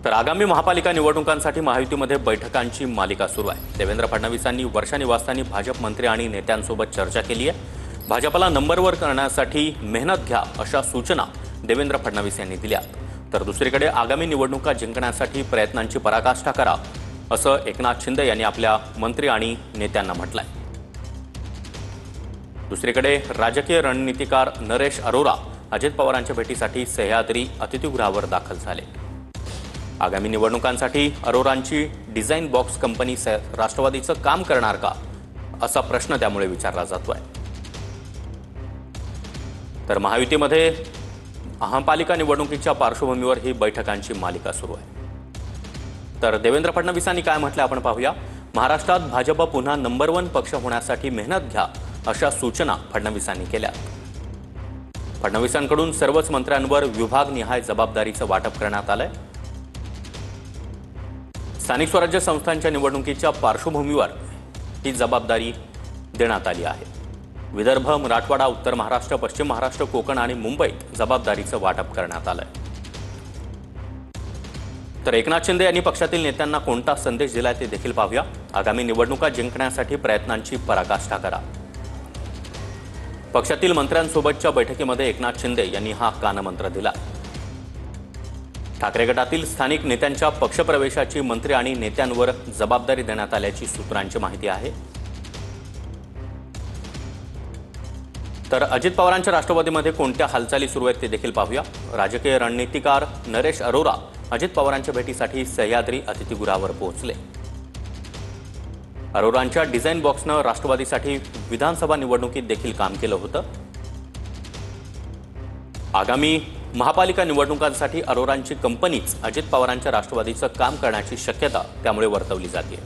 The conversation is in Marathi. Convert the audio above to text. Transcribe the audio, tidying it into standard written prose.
तर आगामी महापालिका निवडणुकांसाठी महायुतीमध्ये बैठकांची मालिका सुरू आहे। देवेंद्र फडणवीसांनी वर्षा निवासस्थानी भाजप मंत्री आणि नेत्यांसोबत चर्चा केली आहे। भाजपला नंबरवर करण्यासाठी मेहनत घ्या अशा सूचना देवेंद्र फडणवीस यांनी दिल्या। तर दुसरीकडे आगामी निवडणुका जिंकण्यासाठी प्रयत्नांची पराकाष्ठा करा असं एकनाथ शिंदे यांनी आपल्या मंत्री आणि नेत्यांना म्हटलंय। दुसरीकडे राजकीय रणनीतिकार नरेश अरोरा अजित पवारांच्या भेटीसाठी सह्याद्री अतिथीगृहावर दाखल झाले। आगामी निवडणुकांसाठी अरोरांची डिझाइन बॉक्स कंपनी राष्ट्रवादीचं काम करणार का असा प्रश्न त्यामुळे विचारला जातोय। तर महायुतीमध्ये महापालिका निवडणुकीच्या पार्श्वभूमीवर ही बैठकांची मालिका सुरू आहे। तर देवेंद्र फडणवीसांनी काय म्हटलं आपण पाहूया। महाराष्ट्रात भाजप पुन्हा नंबर 1 पक्ष होण्यासाठी मेहनत घ्या अशा सूचना फडणवीसांनी केल्या। फडणवीसांकडून सर्वच मंत्र्यांवर विभागनिहाय जबाबदारीचं वाटप करण्यात आलंय। स्थानिक स्वराज्य संस्थांच्या निवडणुकीच्या पार्श्वभूमीवर ही जबाबदारी देण्यात आली आहे। विदर्भ, मराठवाडा, उत्तर महाराष्ट्र, पश्चिम महाराष्ट्र, कोकण आणि मुंबईत जबाबदारीचं वाटप करण्यात आलंय। तर एकनाथ शिंदे यांनी पक्षातील नेत्यांना कोणता संदेश दिलाय ते देखील पाहूया। आगामी निवडणुका जिंकण्यासाठी प्रयत्नांची पराकाष्ठा करा। पक्षातील मंत्र्यांसोबतच्या बैठकीमध्ये एकनाथ शिंदे यांनी हा कानमंत्र दिला। ठाकरे गटातील स्थानिक नेत्यांच्या पक्षप्रवेशाची मंत्री आणि नेत्यांवर जबाबदारी देण्यात आल्याची सूत्रांची माहिती आहे। तर अजित पवारांच्या राष्ट्रवादीमध्ये कोणत्या हालचाली सुरू आहेत ते देखील पाहूया। राजकीय रणनीतिकार नरेश अरोरा अजित पवारांच्या भेटीसाठी सह्याद्री अतिथीगृहावर पोहोचले। अरोरांच्या डिझाइन बॉक्सनं राष्ट्रवादीसाठी विधानसभा निवडणुकीत देखील काम केलं होतं। आगामी महापालिका निवडणुकांसाठी अरोरांची कंपनीच अजित पवारांच्या राष्ट्रवादीचं काम करण्याची शक्यता त्यामुळे वर्तवली जाते।